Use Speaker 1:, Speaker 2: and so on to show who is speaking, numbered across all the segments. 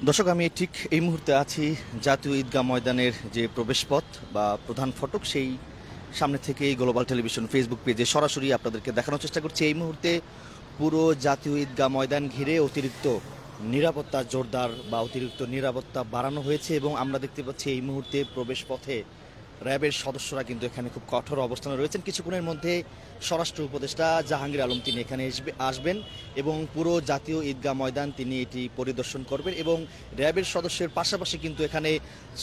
Speaker 1: দর্শক, আমি ঠিক এই মুহূর্তে আছি জাতীয় ঈদগাহ ময়দানের যে প্রবেশপথ বা প্রধান ফটক, সেই সামনে থেকে গ্লোবাল টেলিভিশন ফেসবুক পেজে সরাসরি আপনাদেরকে দেখানোর চেষ্টা করছি। এই মুহূর্তে পুরো জাতীয় ঈদগাহ ময়দান ঘিরে অতিরিক্ত নিরাপত্তা জোরদার বা অতিরিক্ত নিরাপত্তা বাড়ানো হয়েছে এবং আমরা দেখতে পাচ্ছি এই মুহূর্তে প্রবেশপথে র্যাবের সদস্যরা কিন্তু এখানে খুব কঠোর অবস্থানে রয়েছেন। কিছুক্ষণের মধ্যে স্বরাষ্ট্র উপদেষ্টা জাহাঙ্গীর আলম তিনি এখানে আসবেন এবং পুরো জাতীয় ঈদগাহ ময়দান তিনি এটি পরিদর্শন করবেন এবং র্যাবের সদস্যের পাশাপাশি কিন্তু এখানে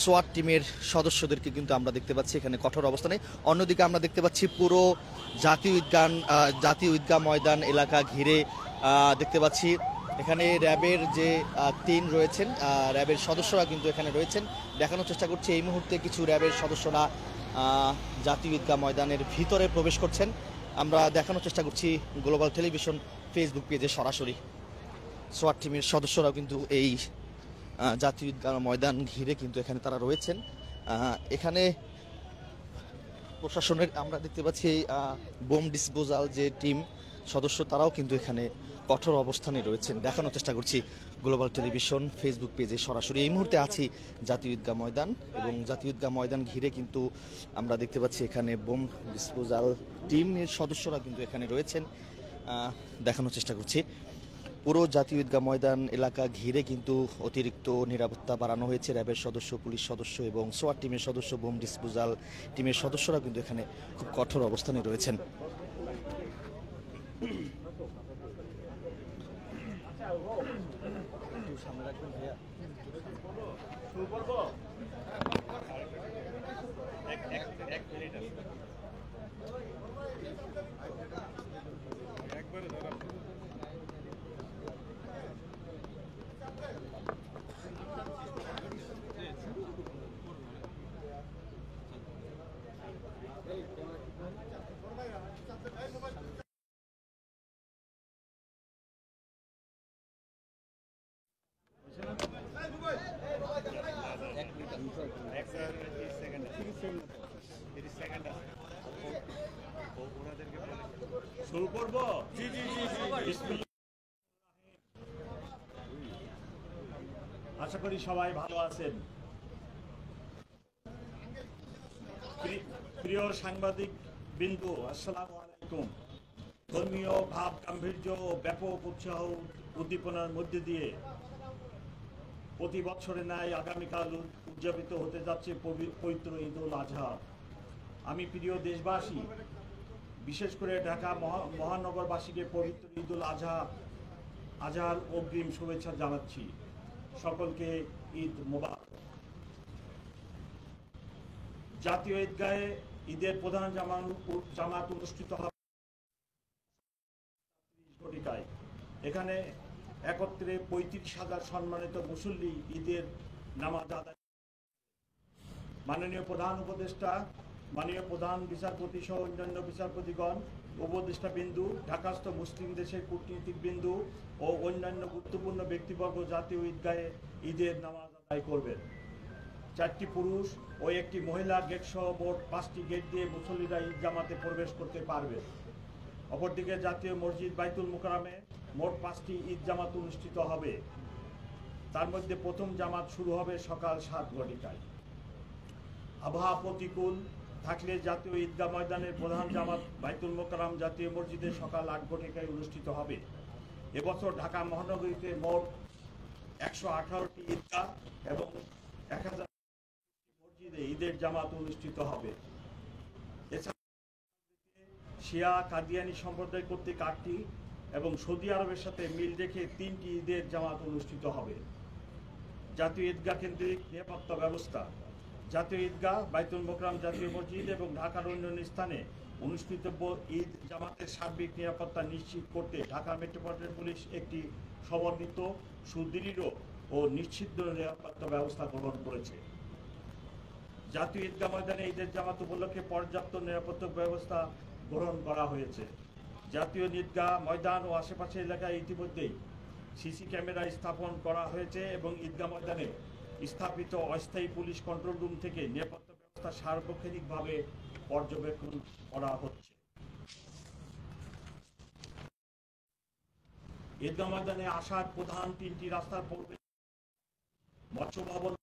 Speaker 1: সোয়াট টিমের সদস্যদেরকে কিন্তু আমরা দেখতে পাচ্ছি এখানে কঠোর অবস্থানে। অন্যদিকে আমরা দেখতে পাচ্ছি পুরো জাতীয় ঈদগাহ ময়দান এলাকা ঘিরে দেখতে পাচ্ছি এখানে র্যাবের যে তিন রয়েছেন, র্যাবের সদস্যরা কিন্তু এখানে রয়েছেন। দেখানোর চেষ্টা করছি এই মুহূর্তে কিছু র্যাবের সদস্যরা জাতীয় ঈদগাহ ময়দানের ভিতরে প্রবেশ করছেন। আমরা দেখানোর চেষ্টা করছি গ্লোবাল টেলিভিশন ফেসবুক পেজে সরাসরি। সোয়াট টিমের সদস্যরাও কিন্তু এই জাতীয় ঈদগাহ ময়দান ঘিরে কিন্তু এখানে তারা রয়েছেন। এখানে প্রশাসনের আমরা দেখতে পাচ্ছি বোম ডিসপোজাল যে টিম সদস্য তারাও কিন্তু এখানে কঠোর অবস্থানে রয়েছেন। দেখানোর চেষ্টা করছি গ্লোবাল টেলিভিশন ফেসবুক পেজে সরাসরি। এই মুহূর্তে আছি জাতীয় ঈদগাহ ময়দান এবং জাতীয় ঈদগাহ ময়দান ঘিরে কিন্তু আমরা দেখতে পাচ্ছি এখানে বোম ডিসপোজাল টিমের সদস্যরা কিন্তু এখানে রয়েছেন। দেখানোর চেষ্টা করছি পুরো জাতীয় ঈদগাহ ময়দান এলাকা ঘিরে কিন্তু অতিরিক্ত নিরাপত্তা বাড়ানো হয়েছে। র্যাবের সদস্য, পুলিশ সদস্য এবং সোয়াট টিমের সদস্য, বোম ডিসপোজাল টিমের সদস্যরা কিন্তু এখানে খুব কঠোর অবস্থানে রয়েছেন।
Speaker 2: শুরু করব। জি জি জি জি, আশা করি সবাই ভালো আছেন। প্রিয় সাংবাদিক বিন্দু, আসসালামু আলাইকুম। ধর্মীয় ভাব গাম্ভীর্য ও ব্যাপক উৎসাহ উদ্দীপনার মধ্যে দিয়ে প্রতি বছরে ন্যায় আগামীকাল উদযাপিত হতে যাচ্ছে পবিত্র ঈদ উল আজহা। আমি প্রিয় দেশবাসী, বিশেষ করে ঢাকা মহানগরবাসীকে পবিত্র ঈদ উল আজহার অগ্রিম শুভেচ্ছা জানাচ্ছি। সকলকে ঈদ মোবারক। জাতীয় ঈদগাহে ঈদের প্রধান জামাত অনুষ্ঠিত হবে ঘটিকায়। এখানে একত্রে 35,000 সম্মানিত মুসল্লি ঈদের নামাজ আদায়। মাননীয় প্রধান উপদেষ্টা, মাননীয় প্রধান বিচারপতি সহ অন্যান্য বিচারপতিগণ, উপদেষ্টা বিন্দু, ঢাকাস্থ মুসলিম দেশের কূটনীতিক বিন্দু ও অন্যান্য গুরুত্বপূর্ণ ব্যক্তিবর্গ জাতীয় ঈদগাহে ঈদের নামাজ আদায় করবেন। 4টি পুরুষ ও 1টি মহিলা গেট সহ মোট 5টি গেট দিয়ে মুসল্লিরা ঈদ জামাতে প্রবেশ করতে পারবে। অপরদিকে জাতীয় মসজিদ বাইতুল মুকাররমে মোট 5টি ঈদ জামাত অনুষ্ঠিত হবে। তার মধ্যে প্রথম জামাত শুরু হবে সকাল 7 ঘটিকায়। আবহাওয়া প্রতিকূল থাকলে জাতীয় ঈদগাহ ময়দানের প্রধান জামাত বাইতুল মুকাররম জাতীয় মসজিদে সকাল 8 ঘটিকায় অনুষ্ঠিত হবে। এবছর ঢাকা মহানগরীতে মোট 118টি ঈদগাহ এবং 1000 মসজিদে ঈদের জামাত অনুষ্ঠিত হবে। এছাড়া শিয়া কাদিয়ানী সম্প্রদায় কর্তৃক 8টি এবং সৌদি আরবের সাথে মিল রেখে 3টি ঈদের জামাত অনুষ্ঠিত হবে। জাতীয় ঈদগাহ কেন্দ্রিক নিরাপত্তা ব্যবস্থা। জাতীয় ঈদগাহ, বাইতুল মুকাররম জাতীয় মসজিদ এবং ঢাকার অন্যান্য স্থানে অনুষ্ঠিতব্য ঈদ জামাতের সার্বিক নিরাপত্তা নিশ্চিত করতে ঢাকা মেট্রোপলিটন পুলিশ একটি সমন্বিত, সুদৃঢ় ও নিশ্চিত নিরাপত্তা ব্যবস্থা গ্রহণ করেছে। জাতীয় ঈদগাহ ময়দানে ঈদের জামাত উপলক্ষে পর্যাপ্ত নিরাপত্তা ব্যবস্থা গ্রহণ করা হয়েছে। জাতীয় ঈদগাহ ময়দান ও আশেপাশের এলাকায় ইতিমধ্যেই সিসি ক্যামেরা স্থাপন করা হয়েছে এবং ঈদগাহ ময়দানে স্থাপিত অস্থায়ী পুলিশ কন্ট্রোল রুম থেকে নিরাপত্তা ব্যবস্থা সার্বক্ষণিকভাবে পর্যবেক্ষণ করা হচ্ছে। ঈদগাহ ময়দানে আসার প্রধান 3টি রাস্তার পূর্বে মৎস্য ভবন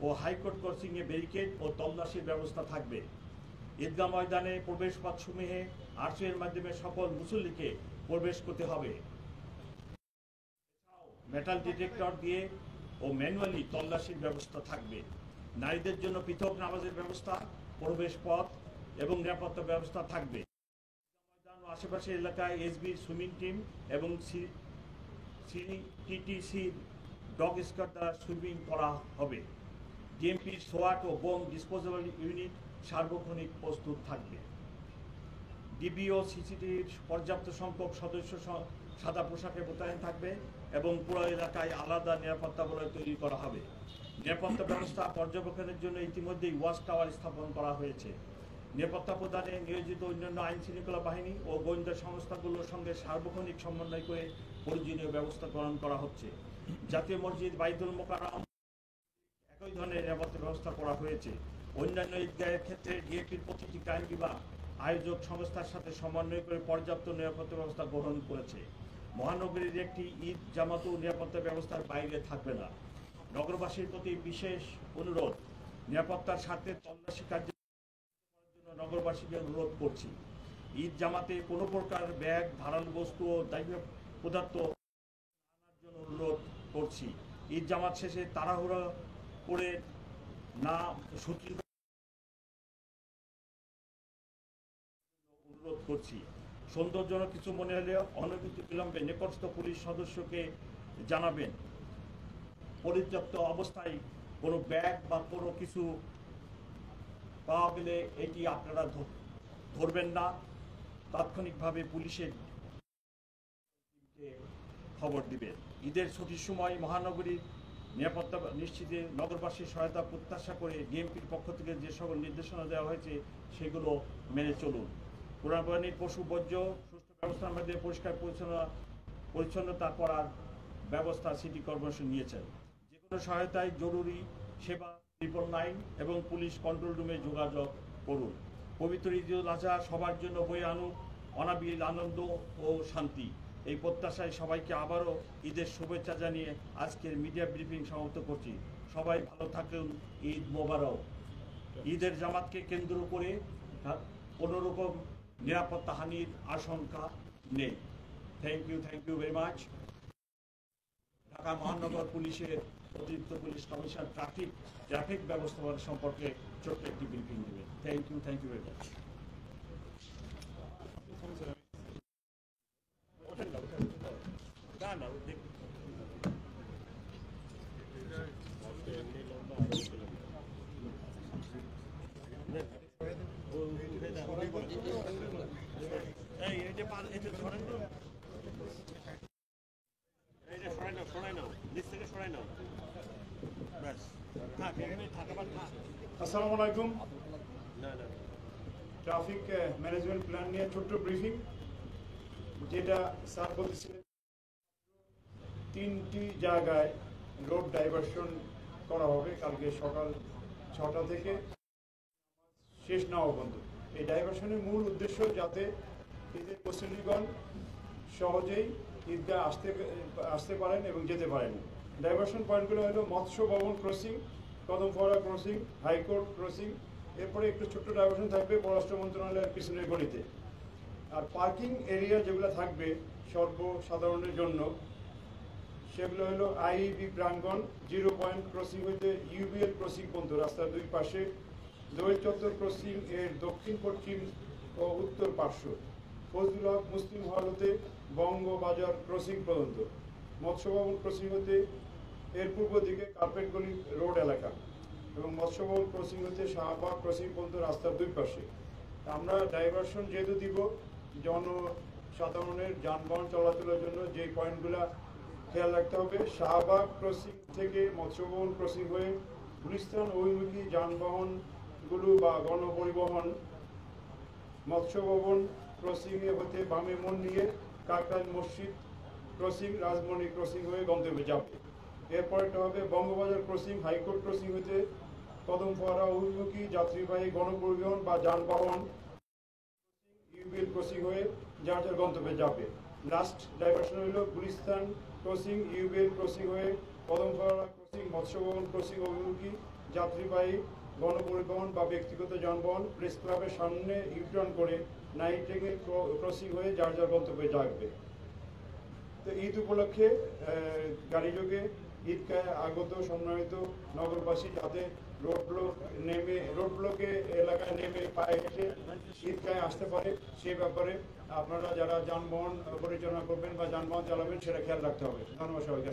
Speaker 2: ও হাইকোর্ট ক্রসিং এ ব্যারিকেড ও তল্লাশির ব্যবস্থা থাকবে। ঈদগাহ ময়দানে প্রবেশ পথসমূহে আরসি এর মাধ্যমে সকল মুসল্লিকে প্রবেশ করতে হবে। মেটাল ডিটেক্টর দিয়ে ও ম্যানুয়ালি তল্লাশির ব্যবস্থা থাকবে। নারীদের জন্য পৃথক নামাজের ব্যবস্থা, প্রবেশ পথ এবং নিরাপত্তা ব্যবস্থা থাকবে। ময়দান ও আশেপাশের এলাকায় এসবির সুইমিং টিম এবং সিটিটিসির ডগ স্কোয়াড দ্বারা সুইমিং করা হবে। ডিএমপির সোয়াট ও বোম ডিসপোজেবল ইউনিট সার্বক্ষণিক প্রস্তুত থাকবে। ডিবি ও সিসিটিভির পর্যাপ্ত সংখ্যক সদস্য সাদা পোশাকে মোতায়েন থাকবে এবং পুরো এলাকায় আলাদা নিরাপত্তা বলয় তৈরি করা হবে। নিরাপত্তা ব্যবস্থা পর্যবেক্ষণের জন্য ইতিমধ্যেই ওয়াচ টাওয়ার স্থাপন করা হয়েছে। নিরাপত্তা প্রদানে নিয়োজিত অন্যান্য আইন শৃঙ্খলা বাহিনী ও গোয়েন্দা সংস্থাগুলোর সঙ্গে সার্বক্ষণিক সমন্বয় করে প্রয়োজনীয় ব্যবস্থা গ্রহণ করা হচ্ছে। জাতীয় মসজিদ বাইতুল মোকাররম একই ধরনের নিরাপত্তা ব্যবস্থা করা হয়েছে। অন্যান্য ঈদগাহের ক্ষেত্রে ডিএপির প্রতিটি ক্রাইম বিভাগ আয়োজক সংস্থার সাথে সমন্বয় করে পর্যাপ্ত নিরাপত্তা ব্যবস্থা গ্রহণ করেছে। মহানগরীর একটি ঈদ জামাতও নিরাপত্তা ব্যবস্থার বাইরে থাকবে না। নগরবাসীর প্রতি বিশেষ অনুরোধ, নিরাপত্তার স্বার্থে তল্লাশি কার্য করার জন্য নগরবাসীকে অনুরোধ করছি। ঈদ জামাতে কোনো প্রকার ব্যাগ, ধারালো বস্তু ও দাহ্য পদার্থ আনার জন্য অনুরোধ করছি। ঈদ জামাত শেষে তাড়াহুড়ো করে না সূচিত অনুরোধ করছি। সৌন্দর্যজনক কিছু মনে হলে অনতিবিলম্বে বিলম্বে নিকটস্থ পুলিশ সদস্যকে জানাবেন। পরিত্যক্ত অবস্থায় কোনো ব্যাগ বা কোনো কিছু পাওয়া গেলে এটি আপনারা ধরবেন না, তাৎক্ষণিকভাবে পুলিশের খবর দিবেন। ঈদের ছুটির সময় মহানগরীর নিরাপত্তা নিশ্চিতে নগরবাসীর সহায়তা প্রত্যাশা করে ডিএমপির পক্ষ থেকে যে সকল নির্দেশনা দেওয়া হয়েছে সেগুলো মেনে চলুন। কোরবানির পশু বর্জ্য সুষ্ঠু ব্যবস্থার মধ্যে পরিষ্কার পরিচ্ছন্নতা করার ব্যবস্থা সিটি কর্পোরেশন নিয়েছেন। যে কোনো সহায়তায় জরুরি সেবা 999 এবং পুলিশ কন্ট্রোল রুমে যোগাযোগ করুন। পবিত্র ঈদুল আজহা সবার জন্য বয়ে আনুক অনাবিল আনন্দ ও শান্তি। এই প্রত্যাশায় সবাইকে আবারও ঈদের শুভেচ্ছা জানিয়ে আজকের মিডিয়া ব্রিফিং সমাপ্ত করছি। সবাই ভালো থাকুন, ঈদ মোবারক। ঈদের জামাতকে কেন্দ্র করে কোনো রকম নিরাপত্তা হানির আশঙ্কা নেই। Thank you very much. Dhaka মহানগর পুলিশের অতিরিক্ত পুলিশ কমিশনার ট্রাফিক ব্যবস্থাপনা সম্পর্কে ছোট্ট একটি ব্রিফিং দেবেন। Thank you very much.
Speaker 3: আসসালামু আলাইকুম। ট্রাফিক ম্যানেজমেন্ট প্ল্যান নিয়ে ছোট্ট ব্রিফিং, যেটা স্যার বলছিলেন 3টি জায়গায় রোড ডাইভারশন করা হবে কালকে সকাল 6টা থেকে শেষ না হওয়া পর্যন্ত। এই ডাইভারশনের মূল উদ্দেশ্য যাতে ঈদের মুসল্লিগণ সহজেই ঈদগাহ আসতে পারেন এবং যেতে পারেন। ডাইভারশন পয়েন্টগুলো হলো মৎস্য ভবন ক্রসিং, কদমফোয়ারা ক্রসিং, হাইকোর্ট ক্রসিং, এরপরে একটু ছোট্ট ডাইভারশন থাকবে পররাষ্ট্র মন্ত্রণালয়ের পিছনের গলিতে। আর পার্কিং এরিয়া যেগুলো থাকবে সর্বসাধারণের জন্য সেগুলো হলো আইইবি প্রাঙ্গণ, 0 পয়েন্ট ক্রসিং হইতে ইউবিএল ক্রসিং পর্যন্ত রাস্তার দুই পাশে, দোয়েল চত্বর ক্রসিং এর দক্ষিণ পশ্চিম ও উত্তর পার্শ্ব, ফজলুল হক মুসলিম হল হতে বঙ্গবাজার ক্রসিং পর্যন্ত, মৎস্য ভবন ক্রসিং হতে এর পূর্ব দিকে কার্পেটগলি রোড এলাকা এবং মৎস্য ভবন ক্রসিং হতে শাহবাগ ক্রসিং পর্যন্ত রাস্তার দুই পাশে। আমরা ডাইভারশন যেহেতু দিব, জনসাধারণের যানবাহন চলাচলের জন্য যে পয়েন্টগুলো খেয়াল রাখতে হবে, শাহবাগ ক্রসিং থেকে মৎস্য ভবন ক্রসিং হয়ে গুলিস্তান অভিমুখী যানবাহনগুলো বা গণপরিবহন মৎস্য ভবন ক্রসিংয়ে হতে বামে মন নিয়ে কাকরাইল মসজিদ ক্রসিং, রাজমণি ক্রসিং হয়ে গন্তব্যে যাবে। এরপরেটা হবে বঙ্গবাজার ক্রসিং, হাইকোর্ট ক্রসিং হতে কদমফোয়ারা অভিমুখী যাত্রীবাহী গণপরিবহন বা যানবাহন ইউবিএল ক্রসিং হয়ে যার যার গন্তব্যে যাবে। লাস্ট ডাইভারশন হইল গুলিস্তান ক্রসিং, ইউবেল ক্রসিং হয়ে কদমপাড়া ক্রসিং, মৎস্যভবন ক্রসিং অভিমুখী যাত্রীবাহী গণপরিবহন বা ব্যক্তিগত যানবাহন প্রেস ক্লাবের সামনে ইউটার্ন করে নাইটিঙ্গেল ক্রসিং হয়ে যার যার গন্তব্যে যাবে। তো ঈদ উপলক্ষে গাড়িযোগে ঈদগাহে আগত সম্মানিত নগরবাসী যাতে রোড ব্লকে এলাকায় নেমে পায়ে হেঁটে ঈদগাহে আসতে পারে সেই ব্যাপারে আপনারা যারা যানবাহন পরিচালনা করবেন বা যানবাহন চালাবেন সেটা খেয়াল রাখতে হবে। ধন্যবাদ সবাইকে।